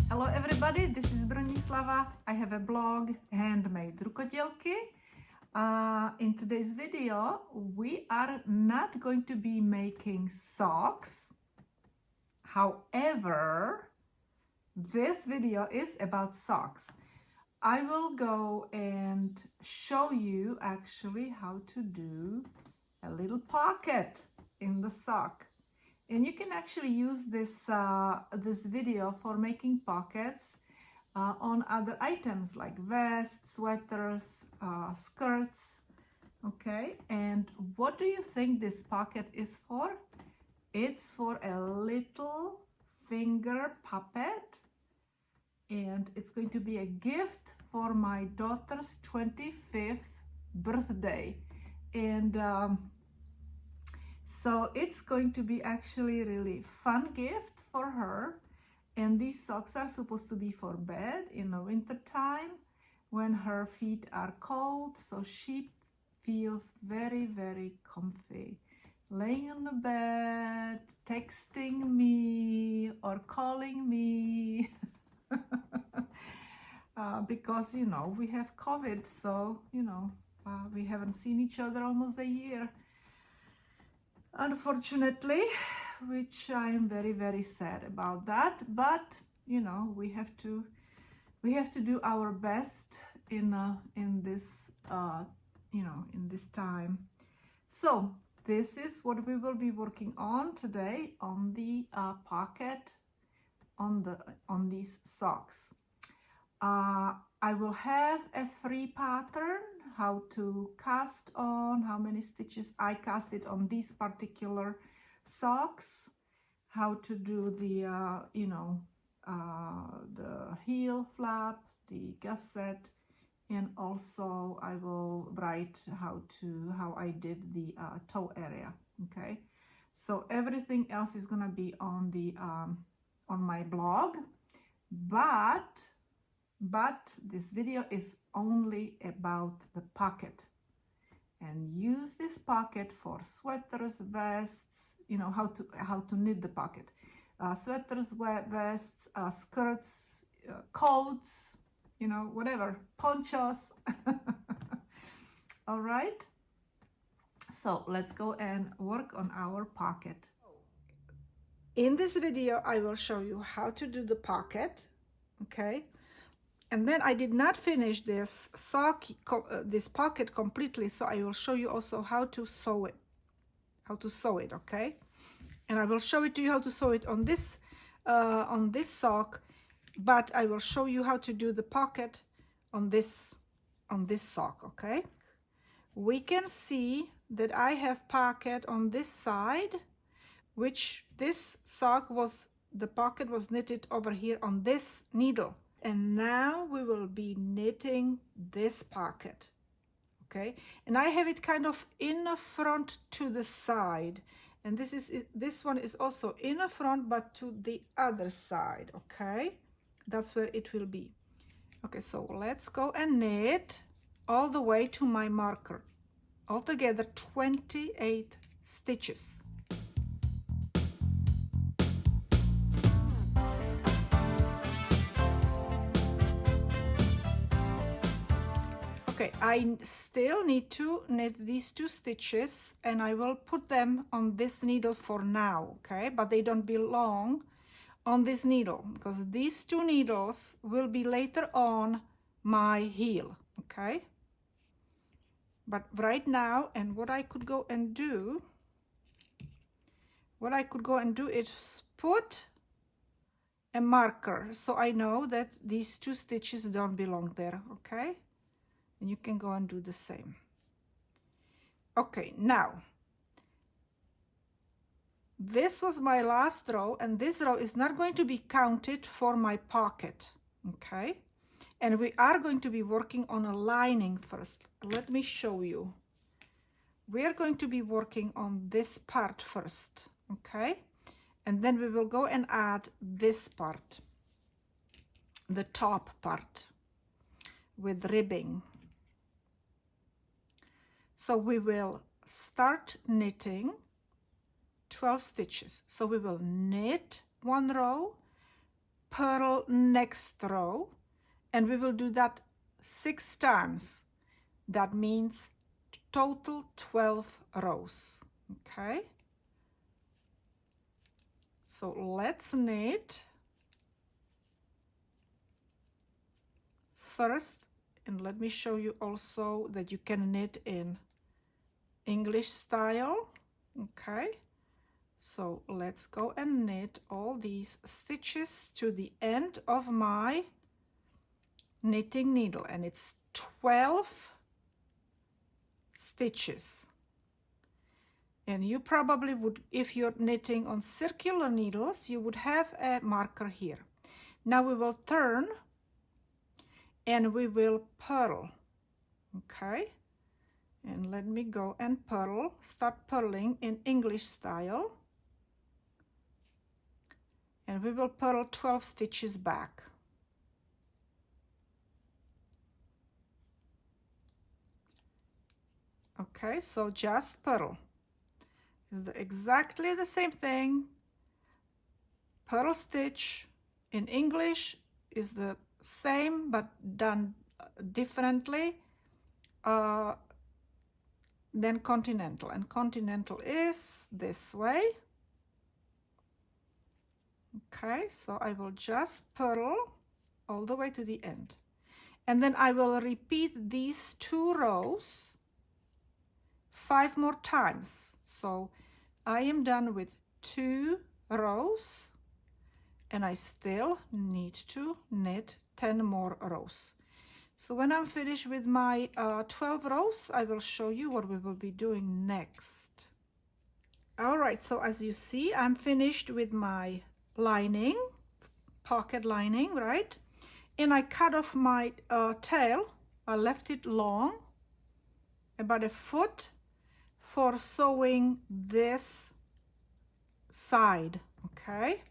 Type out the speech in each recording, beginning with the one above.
Hello everybody, this is Bronislava. I have a blog, HandMadeRukodelky. In today's video, we are not going to be making socks. However, this video is about socks. I will go and show you actually how to do a little pocket in the sock. And you can actually use this video for making pockets on other items like vests, sweaters, skirts. Okay, and what do you think this pocket is for? It's for a little finger puppet, and it's going to be a gift for my daughter's 25th birthday. And so it's going to be actually really fun gift for her. And these socks are supposed to be for bed in the winter time when her feet are cold, so she feels very, very comfy laying on the bed, texting me or calling me. Because we have COVID, so we haven't seen each other almost a year, unfortunately, which I am very, very sad about that. But we have to do our best in this in this time. So this is what we will be working on today on the pocket on these socks. I will have a free pattern how to cast on, how many stitches I casted on these particular socks, how to do the the heel flap, the gusset, and also I will write how I did the toe area. Okay, so everything else is gonna be on the on my blog, but this video is only about the pocket, and use this pocket for sweaters, vests, how to knit the pocket, sweaters, vests, skirts, coats, whatever, ponchos. All right, so let's go and work on our pocket. In this video I will show you how to do the pocket, okay? And then I did not finish this this pocket completely, so I will show you also how to sew it. Okay? And I will show it to you how to sew it on this sock, but I will show you how to do the pocket on this sock. Okay? We can see that I have pocket on this side, which this sock the pocket was knitted over here on this needle. And now we will be knitting this pocket, okay? And I have it kind of in the front to the side, and this one is also in the front but to the other side, okay? That's where it will be. Okay, so let's go and knit all the way to my marker. Altogether 28 stitches. Okay, I still need to knit these 2 stitches, and I will put them on this needle for now, okay? But they don't belong on this needle because these 2 needles will be later on my heel, okay? But right now, and what I could go and do is put a marker so I know that these 2 stitches don't belong there, okay? And you can go and do the same. Okay, now this was my last row, and this row is not going to be counted for my pocket, okay? And we are going to be working on a lining first. Let me show you. We are going to be working on this part first, okay? And then we will go and add this part, the top part, with ribbing. So we will start knitting 12 stitches. So we will knit 1 row, purl next row, and we will do that 6 times. That means total 12 rows. Okay, so let's knit first, and let me show you also that you can knit in English style. Okay, so let's go and knit all these stitches to the end of my knitting needle, and it's 12 stitches. And you probably would, if you're knitting on circular needles, you would have a marker here. Now we will turn and we will purl. Okay, and let me go and purl, start purling in English style, and we will purl 12 stitches back. Okay, so just purl. It's exactly the same thing. Purl stitch in English is the same but done differently than continental, and continental is this way. Okay, so I will just purl all the way to the end, and then I will repeat these 2 rows 5 more times. So I am done with 2 rows, and I still need to knit 10 more rows. So when I'm finished with my 12 rows, I will show you what we will be doing next. All right, so as you see, I'm finished with my lining, pocket lining, right? And I cut off my tail. I left it long, about a foot, for sewing this side, okay?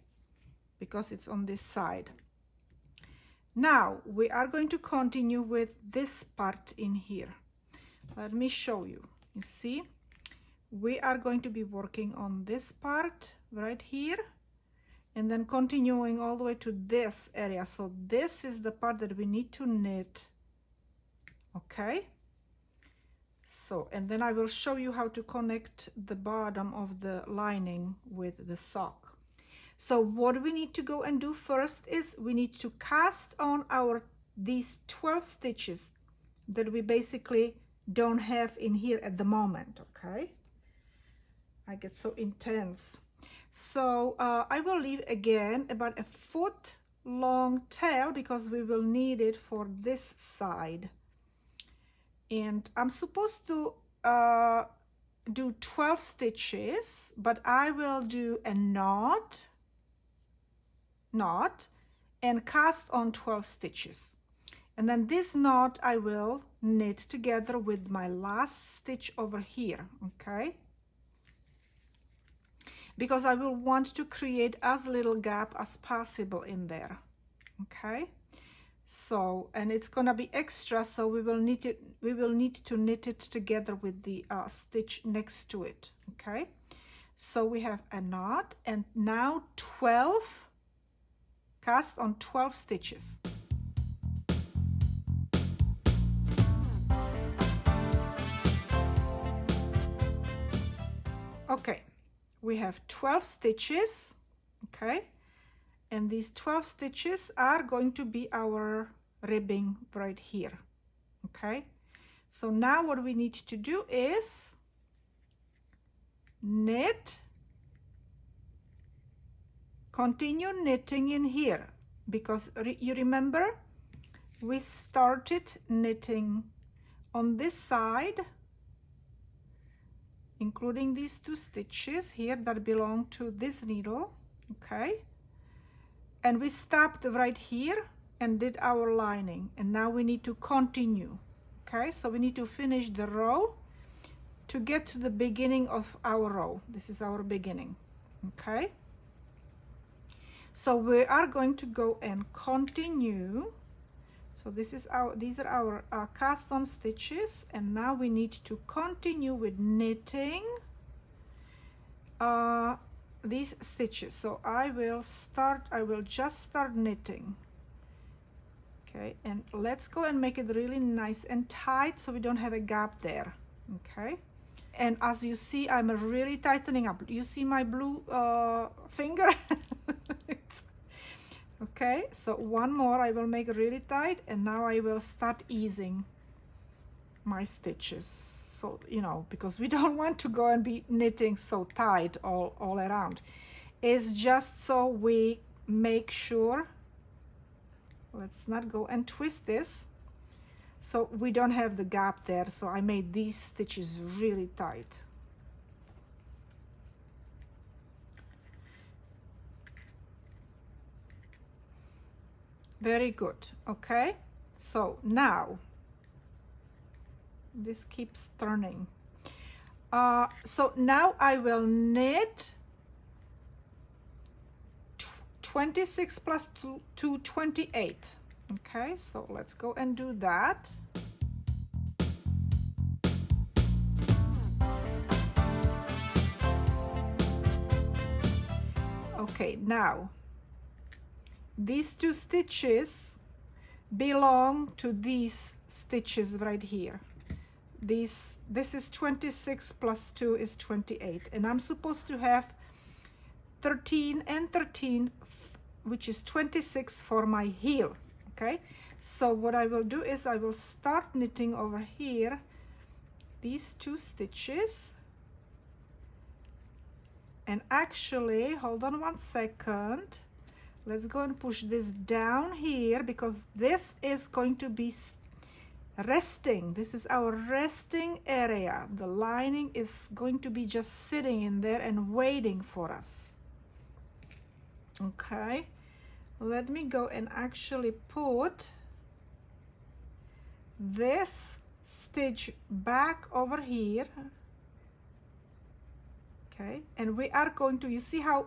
Because it's on this side. Now we are going to continue with this part in here. Let me show you. You see, we are going to be working on this part right here, and then continuing all the way to this area. So this is the part that we need to knit. Okay, so, and then I will show you how to connect the bottom of the lining with the sock. So what we need to go and do first is we need to cast on these 12 stitches that we basically don't have in here at the moment. Okay, I get so intense. So I will leave again about a foot long tail because we will need it for this side. And I'm supposed to do 12 stitches, but I will do a knot and cast on 12 stitches, and then this knot I will knit together with my last stitch over here. Okay, because I will want to create as little gap as possible in there. Okay, so, and it's gonna be extra, so we will need to knit it together with the stitch next to it. Okay, so we have a knot, and now 12, cast on 12 stitches. Okay, we have 12 stitches. Okay, and these 12 stitches are going to be our ribbing right here. Okay, so now what we need to do is knit, continue knitting in here, because you remember we started knitting on this side, including these 2 stitches here that belong to this needle. Okay, and we stopped right here and did our lining, and now we need to continue. Okay, so we need to finish the row to get to the beginning of our row. This is our beginning. Okay, so we are going to go and continue. So these are our cast on stitches, and now we need to continue with knitting these stitches. So I will just start knitting. Okay, and let's go and make it really nice and tight so we don't have a gap there. Okay, and as you see, I'm really tightening up. You see my blue finger? Okay, so one more I will make really tight, and now I will start easing my stitches. So, you know, because we don't want to go and be knitting so tight all around. It's just so we make sure, let's not go and twist this, so we don't have the gap there. So I made these stitches really tight. Very good. Okay, so now this keeps turning. So now I will knit 26 plus 2, 28. Okay, so let's go and do that. Okay, now these 2 stitches belong to these stitches right here. This is 26 plus 2 is 28, and I'm supposed to have 13 and 13, which is 26 for my heel. Okay, so what I will do is I will start knitting over here these 2 stitches, and actually, hold on one second, let's go and push this down here, because this is going to be resting. This is our resting area. The lining is going to be just sitting in there and waiting for us. Okay, let me go and actually put this stitch back over here. Okay, and we are going to, you see how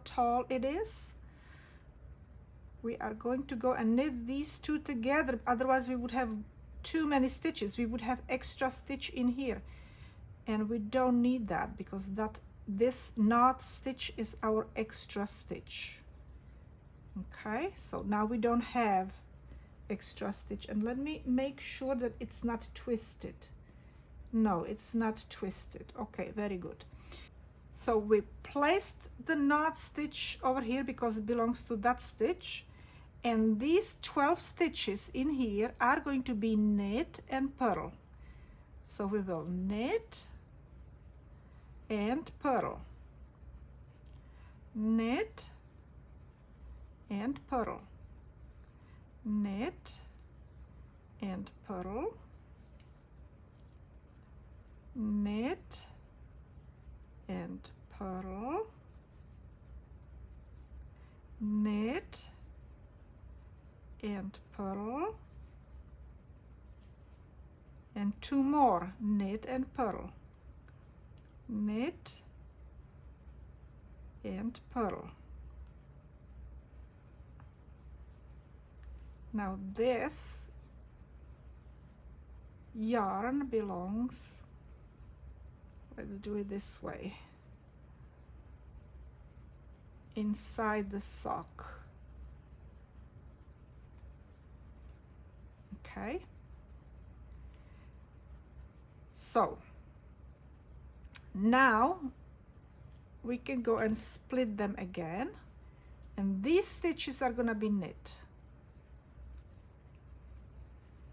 tall it is? We are going to go and knit these 2 together, otherwise we would have too many stitches. We would have extra stitch in here, and we don't need that, because this knot stitch is our extra stitch. Okay, so now we don't have extra stitch, and let me make sure that it's not twisted. No, it's not twisted. Okay, very good. So we placed the knot stitch over here because it belongs to that stitch, and these 12 stitches in here are going to be knit and purl. So we will knit and purl, knit and purl, knit and purl, knit and purl, knit and purl, and 2 more, knit and purl, knit and purl. Now this yarn belongs, let's do it this way, inside the sock. Okay, so now we can go and split them again, and these stitches are gonna be knit,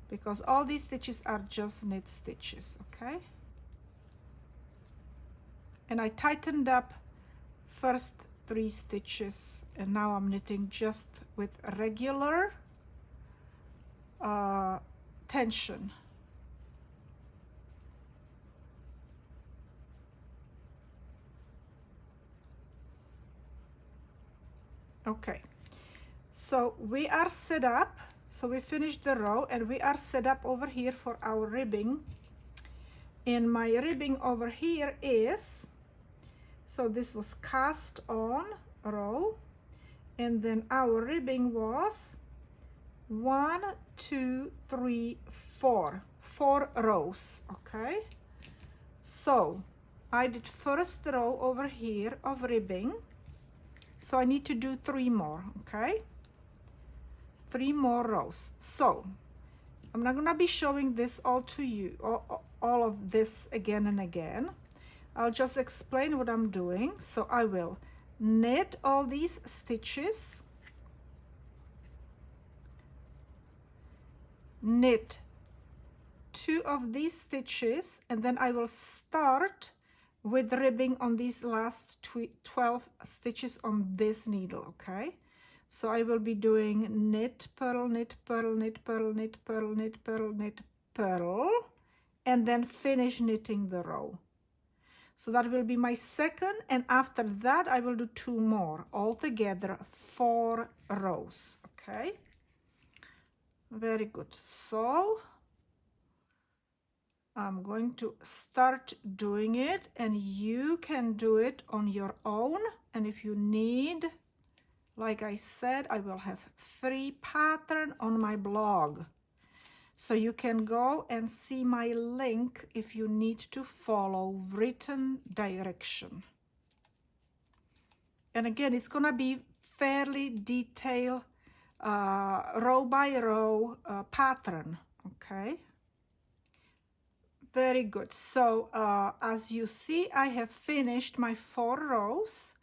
because all these stitches are just knit stitches. Okay, and I tightened up first 3 stitches, and now I'm knitting just with regular tension. Okay, so we are set up. So we finished the row, and we are set up over here for our ribbing. And my ribbing over here is, so this was cast on row, and then our ribbing was 1, 2, 3, 4 rows. Okay, so I did first row over here of ribbing, so I need to do 3 more, okay? 3 more rows. So I'm not gonna be showing this all to you, all of this again and again. I'll just explain what I'm doing. So I will knit all these stitches, knit 2 of these stitches, and then I will start with ribbing on these last 12 stitches on this needle, okay? So I will be doing knit, purl, knit, purl, knit, purl, knit, purl, knit, purl, knit, purl, and then finish knitting the row. So that will be my second, and after that I will do 2 more, altogether 4 rows, okay? Very good. So I'm going to start doing it, and you can do it on your own. And if you need, like I said, I will have free pattern on my blog. So you can go and see my link if you need to follow written direction. And again, it's gonna be fairly detailed, row by row pattern, okay? Very good. So as you see, I have finished my 4 rows.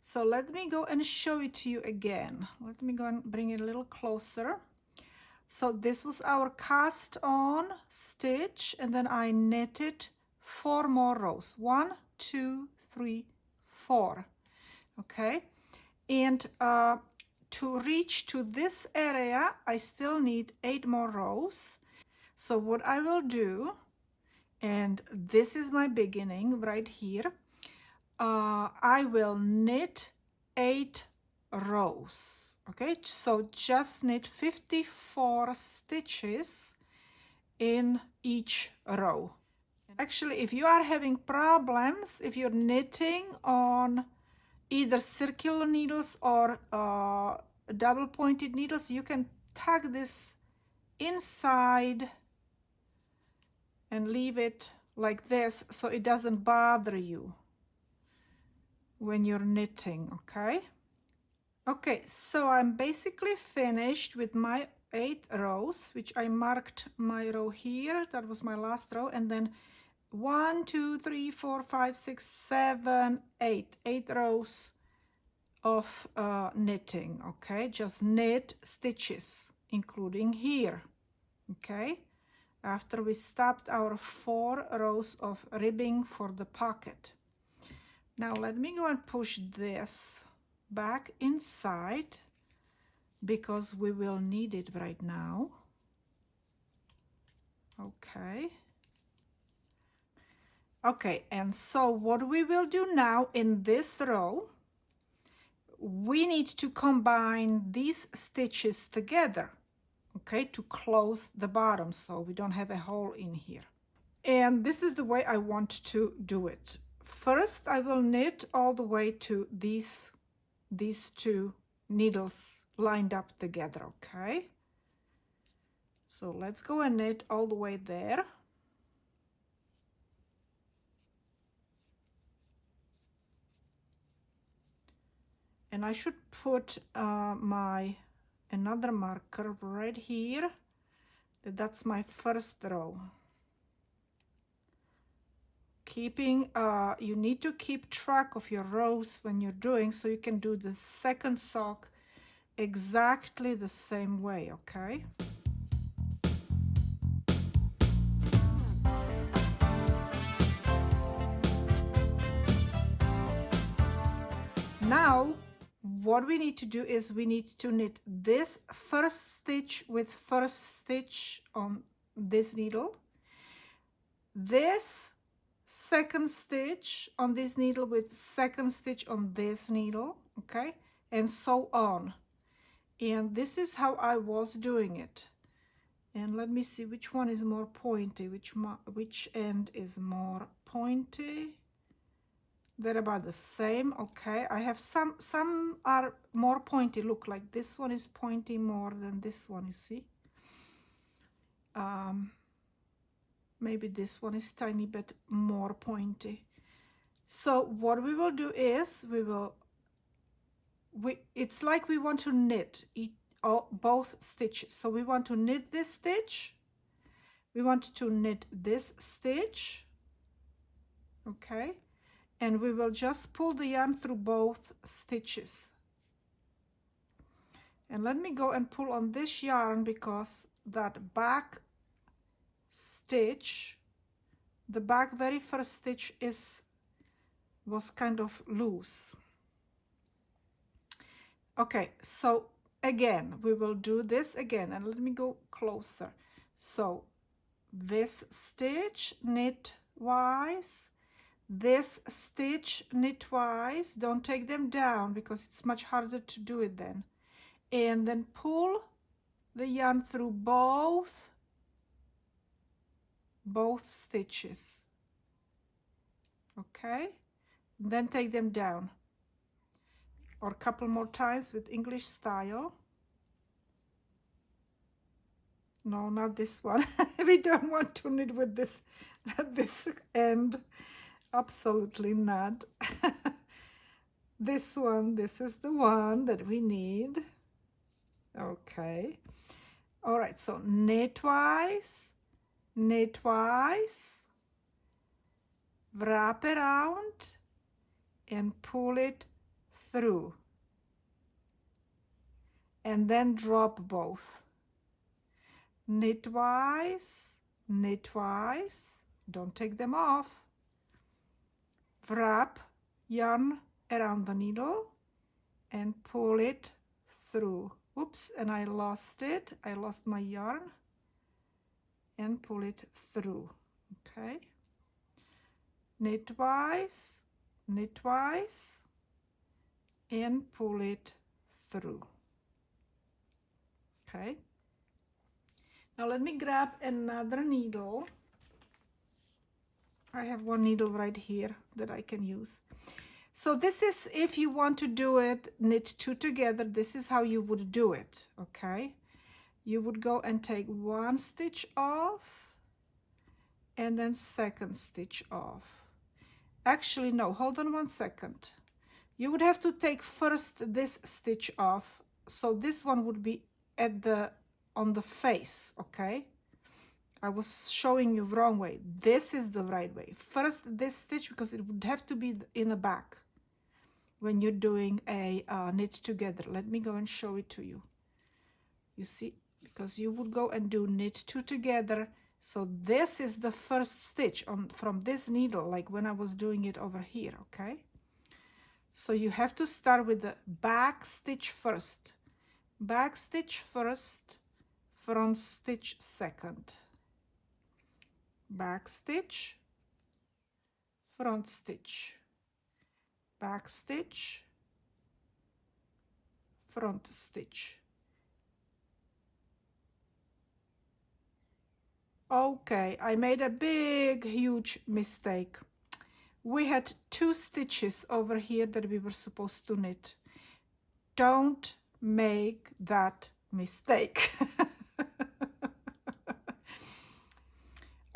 So let me go and show it to you again. Let me go and bring it a little closer. So this was our cast on stitch, and then I knitted 4 more rows. 1, 2, 3, 4. Okay, and to reach to this area, I still need 8 more rows. So what I will do, and this is my beginning right here, I will knit 8 rows. Okay, so just knit 54 stitches in each row. Actually, if you are having problems, if you're knitting on either circular needles or double pointed needles, you can tuck this inside and leave it like this so it doesn't bother you when you're knitting, okay? Okay, so I'm basically finished with my 8 rows, which I marked my row here. That was my last row, and then 1, 2, 3, 4, 5, 6, 7, 8 rows of knitting, okay? Just knit stitches, including here, okay? After we stopped our 4 rows of ribbing for the pocket. Now let me go and push this back inside because we will need it right now. Okay. Okay, and so what we will do now in this row, we need to combine these stitches together, okay, to close the bottom so we don't have a hole in here. And this is the way I want to do it. First, I will knit all the way to these 2 needles lined up together, okay? So let's go and knit all the way there. And I should put my another marker right here. That's my first row. Keeping, you need to keep track of your rows when you're doing, so you can do the second sock exactly the same way, okay? Now, what we need to do is we need to knit this first stitch with first stitch on this needle, this second stitch on this needle with second stitch on this needle, okay, and so on. And this is how I was doing it. And let me see which one is more pointy, which end is more pointy. They're about the same, okay. I have some are more pointy. Look, like this one is pointy more than this one, you see. Maybe this one is tiny bit more pointy. So what we will do is it's like we want to knit both stitches. So we want to knit this stitch, we want to knit this stitch, okay, and we will just pull the yarn through both stitches. And let me go and pull on this yarn because that back stitch, the back very first stitch was kind of loose. Okay, so again we will do this again, and let me go closer. So this stitch knitwise, this stitch knitwise, don't take them down because it's much harder to do it then, and then pull the yarn through both stitches, okay, then take them down, or a couple more times with English style. No, not this one. We don't want to knit with this this end, absolutely not. This one, this is the one that we need. Okay, all right, so knitwise, knitwise, wrap around and pull it through, and then drop both. Knitwise, knitwise, don't take them off, wrap yarn around the needle and pull it through. Oops, and I lost it, I lost my yarn, and pull it through. Okay, knitwise, knitwise, and pull it through. Okay, now let me grab another needle. I have one needle right here that I can use. So this is, if you want to do it, knit two together, this is how you would do it, okay? You would go and take one stitch off and then second stitch off. Actually, no, hold on one second. You would have to take first this stitch off. So this one would be on the face, okay? I was showing you wrong way. This is the right way. First this stitch, because it would have to be in the back when you're doing a knit together. Let me go and show it to you. You see, because you would go and do knit two together. So this is the first stitch from this needle, like when I was doing it over here, okay? So you have to start with the back stitch first. Back stitch first, front stitch second. Back stitch, front stitch, back stitch, front stitch. Okay, I made a big, huge mistake. We had two stitches over here that we were supposed to knit. Don't make that mistake.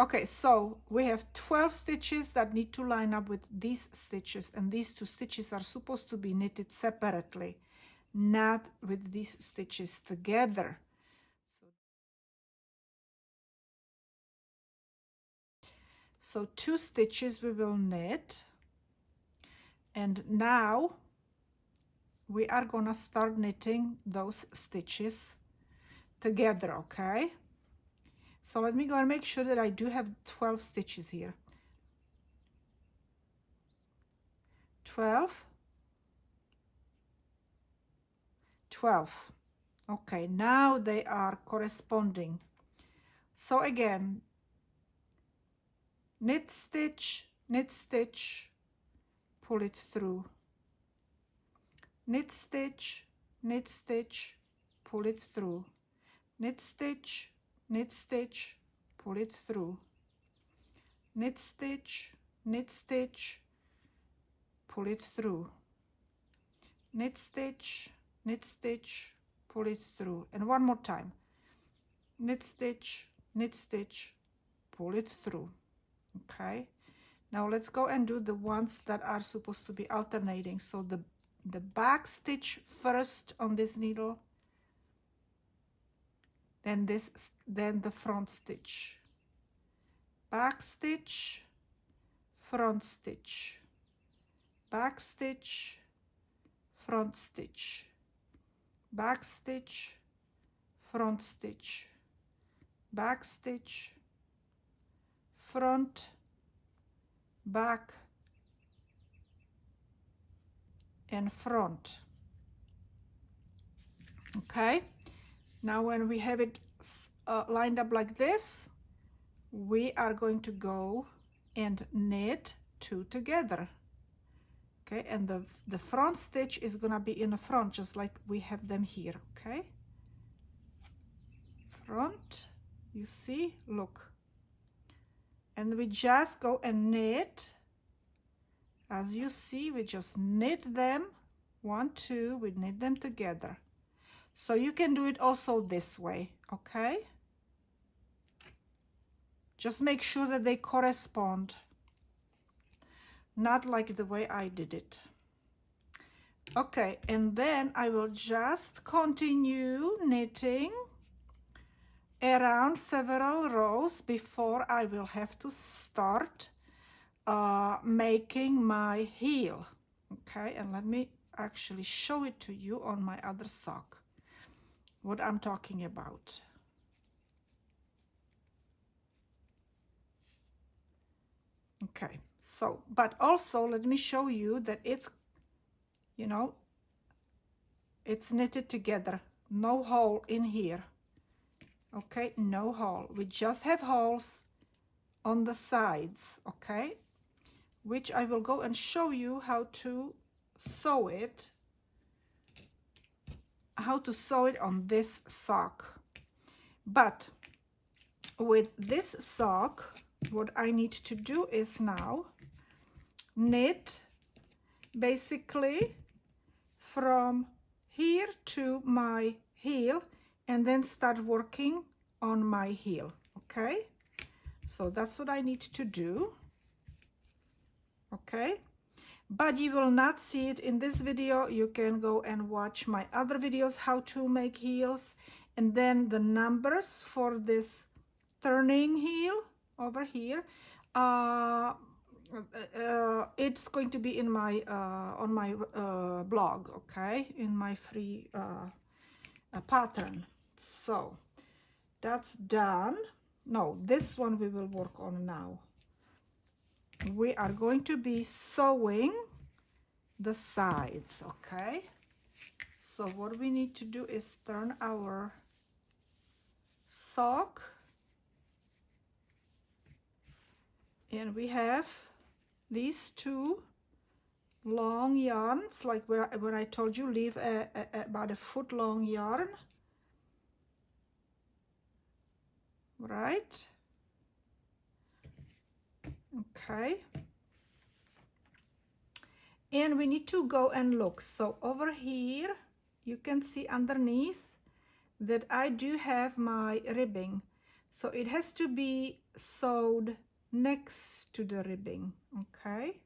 Okay, so we have 12 stitches that need to line up with these stitches, and these two stitches are supposed to be knitted separately, not with these stitches together. So two stitches we will knit, and now we are gonna start knitting those stitches together, okay? So let me go and make sure that I do have 12 stitches here. 12, 12. Okay, now they are corresponding. So again, knit stitch, pull it through. Knit stitch, pull it through. Knit stitch, pull it through. Knit stitch, pull it through. Knit stitch, pull it through. And one more time. Knit stitch, pull it through. Okay, Now let's go and do the ones that are supposed to be alternating. So the back stitch first on this needle, then then the front stitch, back stitch, front stitch, back stitch, front stitch, back stitch, front stitch, back stitch, front, back, and front. Okay, now when we have it lined up like this, we are going to go and knit two together. Okay, and the front stitch is gonna be in the front, just like we have them here. Okay, front, you see, look, and we just go and knit. As you see, we just knit them, 1, 2, we knit them together. So you can do it also this way. Okay, just make sure that they correspond, not like the way I did it. Okay, and then I will just continue knitting around several rows before I will have to start making my heel. Okay, and let me actually show it to you on my other sock, what I'm talking about. Okay, so, but also let me show you that it's, you know, it's knitted together, no hole in here. Okay, no hole, we just have holes on the sides. Okay, which I will go and show you how to sew it, on this sock. But with this sock, what I need to do is now knit basically from here to my heel and then start working on my heel. Okay, so that's what I need to do. Okay, but you will not see it in this video. You can go and watch my other videos how to make heels, and then the numbers for this turning heel over here, it's going to be in my on my blog. Okay, in my free pattern. So that's done. No, this one we will work on now. We are going to be sewing the sides. Okay, so what we need to do is turn our sock, and we have these two long yarns, like when I told you leave about a foot long yarn, right? Okay, and we need to go and look. So over here you can see underneath that I do have my ribbing, so it has to be sewed next to the ribbing. Okay,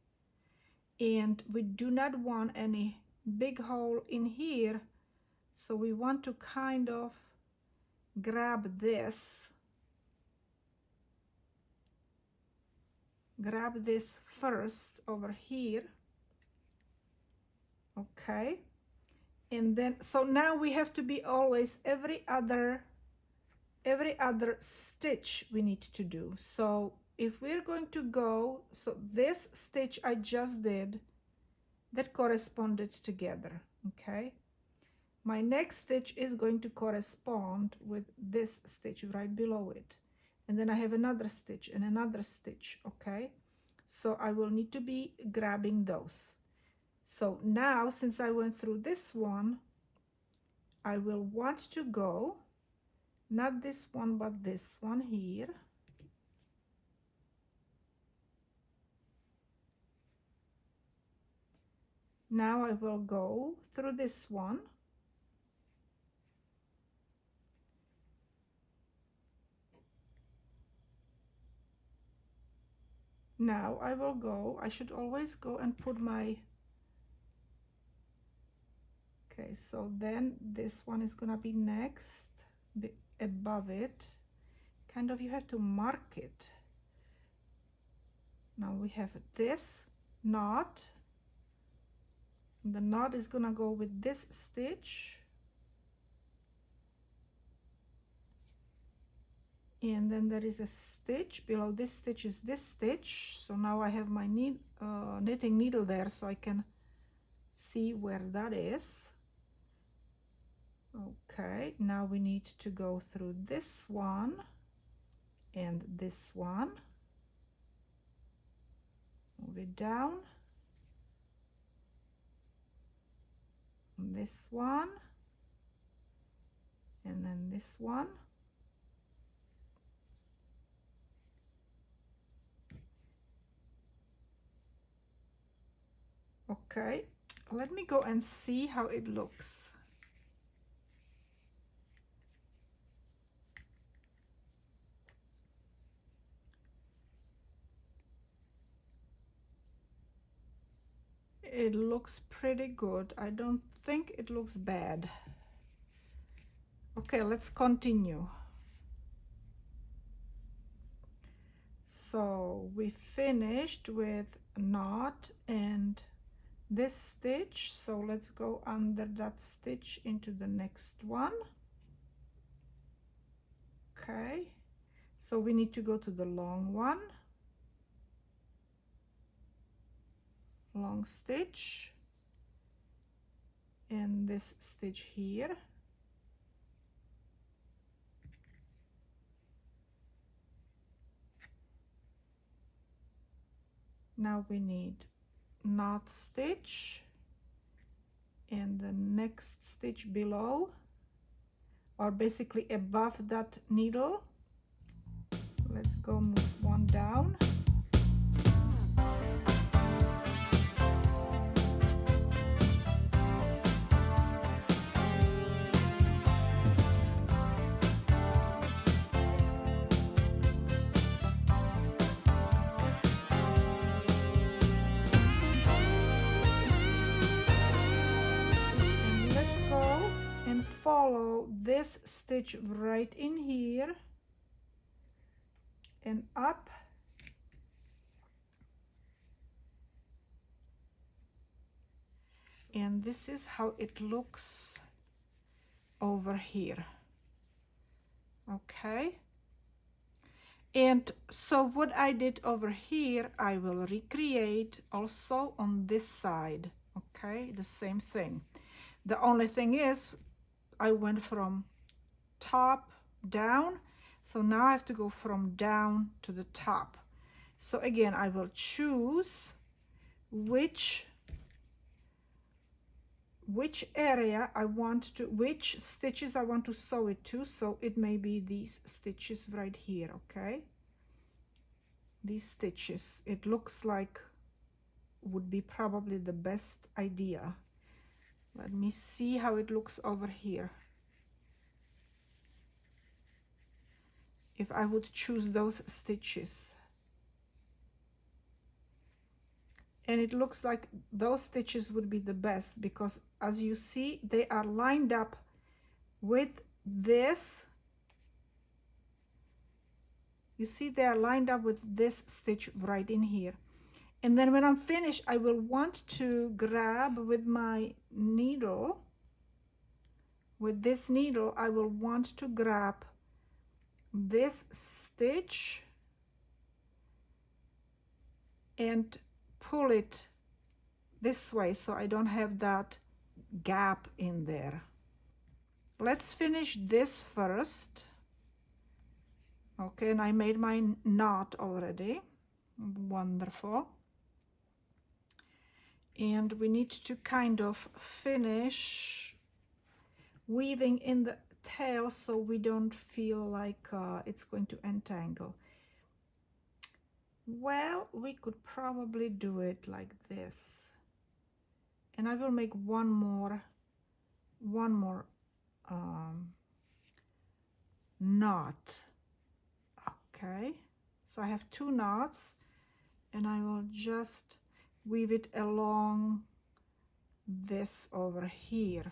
and we do not want any big hole in here, so we want to kind of grab this first over here. Okay, and then so now we have to be always every other stitch we need to do. So if we're going to go, so this stitch I just did, that corresponded together. Okay, my next stitch is going to correspond with this stitch right below it, and then I have another stitch and another stitch. Okay, so I will need to be grabbing those. So now, since I went through this one, I will want to go, not this one, but this one here. Now I will go through this one. Now I will go, I should always go and put my, okay, so then this one is gonna be next, above it, kind of, you have to mark it. Now we have this knot, the knot is gonna go with this stitch, and then there is a stitch below this stitch is this stitch. So now I have my knitting needle there, so I can see where that is. Okay, now we need to go through this one and this one, move it down, this one, and then this one. Okay, let me go and see how it looks. It looks pretty good. I don't think it looks bad. Okay, let's continue. So we finished with knot and this stitch, so let's go under that stitch into the next one. Okay, so we need to go to the long one, long stitch, and this stitch here. Now we need knot stitch and the next stitch below, or basically above that needle. Let's go move one down. Follow this stitch right in here and up, and this is how it looks over here. Okay, and so what I did over here I will recreate also on this side. Okay, the same thing. The only thing is I went from top down, so now I have to go from down to the top. So again, I will choose which area I want to, which stitches I want to sew it to. So it may be these stitches right here. Okay, these stitches, it looks like would be probably the best idea. Let me see how it looks over here. If I would choose those stitches, and it looks like those stitches would be the best, because as you see they are lined up with this. You see they are lined up with this stitch right in here. And then when I'm finished, I will want to grab with my needle, with this needle, I will want to grab this stitch and pull it this way so I don't have that gap in there. Let's finish this first. Okay, and I made my knot already. Wonderful. And we need to kind of finish weaving in the tail so we don't feel like it's going to entangle. Well, we could probably do it like this, and I will make one more knot. Okay, so I have two knots, and I will just weave it along this over here.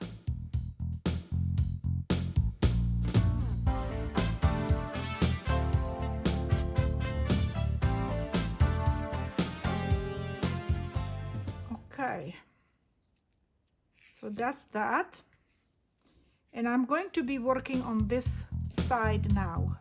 Okay, so that's that, and I'm going to be working on this side now.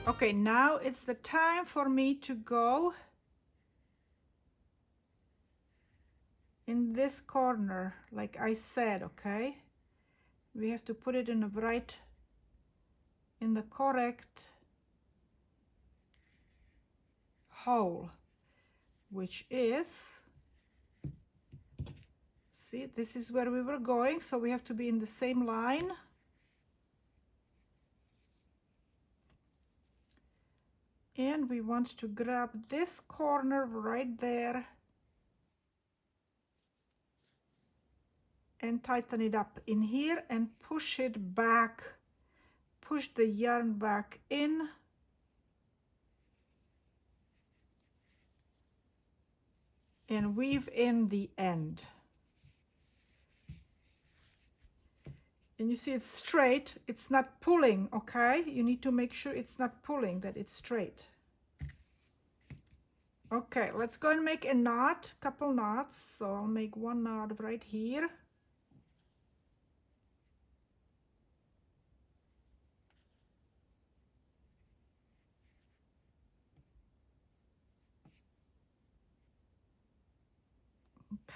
Okay, now it's the time for me to go in this corner, like I said, okay? We have to put it in the right, in the correct hole, which is, see, this is where we were going, so we have to be in the same line. And we want to grab this corner right there and tighten it up in here and push it back, push the yarn back in. And weave in the end. And you see it's straight, it's not pulling, okay? You need to make sure it's not pulling, that it's straight. Okay, let's go and make a knot, couple knots. So I'll make one knot right here.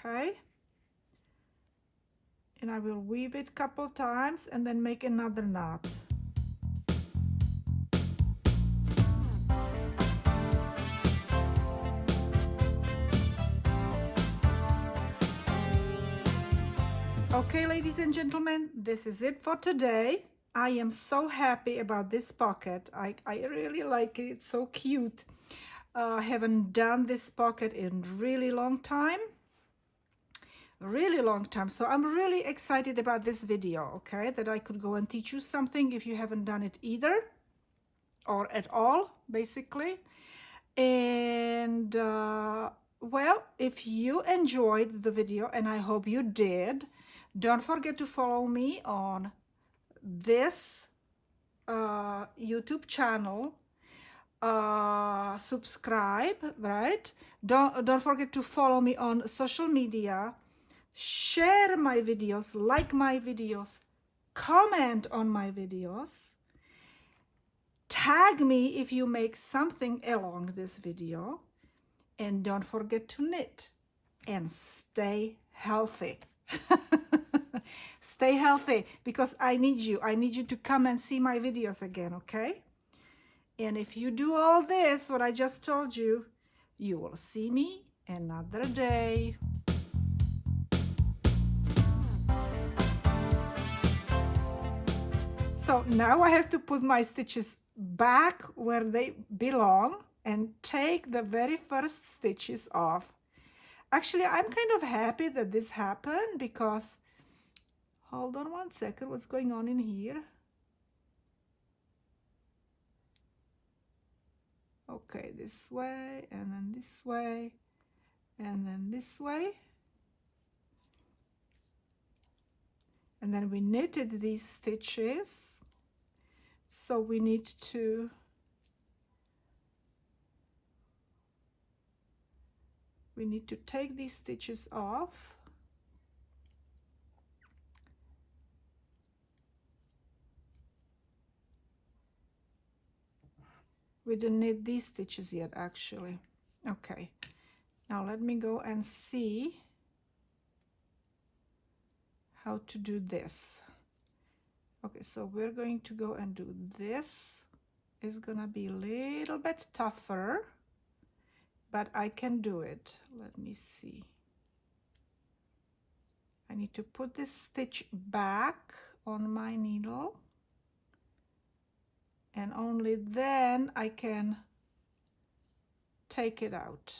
Okay. And I will weave it couple times and then make another knot. Okay, ladies and gentlemen, this is it for today. I am so happy about this pocket. I really like it. It's so cute. I haven't done this pocket in really long time. So I'm really excited about this video, okay, that I could go and teach you something if you haven't done it either, or at all, basically. And well, if you enjoyed the video, and I hope you did, don't forget to follow me on this YouTube channel. Subscribe, right? Don't forget to follow me on social media. Share my videos, like my videos, comment on my videos, tag me if you make something along this video, and don't forget to knit and stay healthy. Stay healthy, because I need you to come and see my videos again, okay? And if you do all this, what I just told you, you will see me another day. So now I have to put my stitches back where they belong and take the very first stitches off. Actually, I'm kind of happy that this happened because, hold on one second, what's going on in here? Okay, this way, and then this way, and then this way. And then we knitted these stitches. So we need to take these stitches off. We didn't knit these stitches yet, actually. Okay, now let me go and see how to do this. Okay, so we're going to go and do this. It's gonna be a little bit tougher, but I can do it. Let me see. I need to put this stitch back on my needle and only then I can take it out.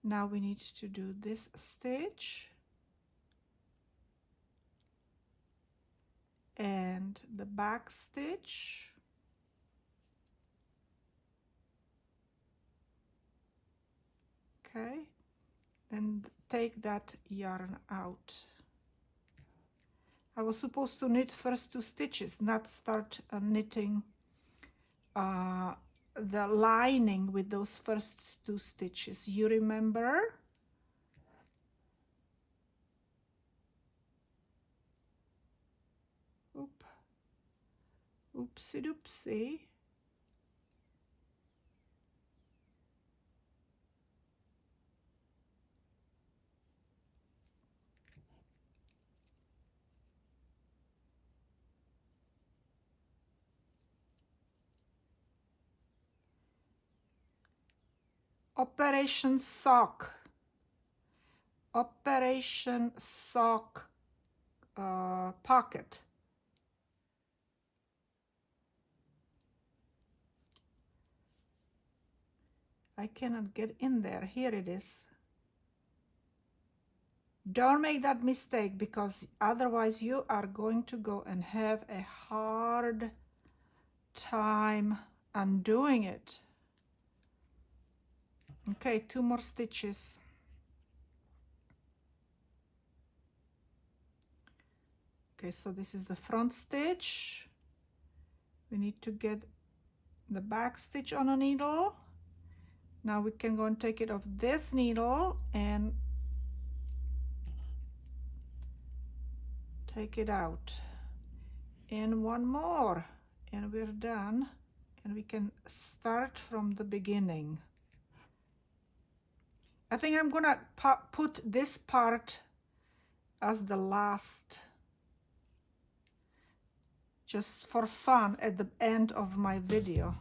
Now we need to do this stitch and the back stitch. Okay, then take that yarn out. I was supposed to knit first 2 stitches, not start knitting the lining with those first 2 stitches. You remember? Oopsie doopsie. Operation Sock. Operation Sock pocket. I cannot get in there. Here it is. Don't make that mistake, because otherwise you are going to go and have a hard time undoing it. Okay, 2 more stitches. Okay, so this is the front stitch. We need to get the back stitch on a needle. Now we can go and take it off this needle and take it out. And 1 more, and we're done. And we can start from the beginning. I think I'm gonna put this part as the last, just for fun, at the end of my video.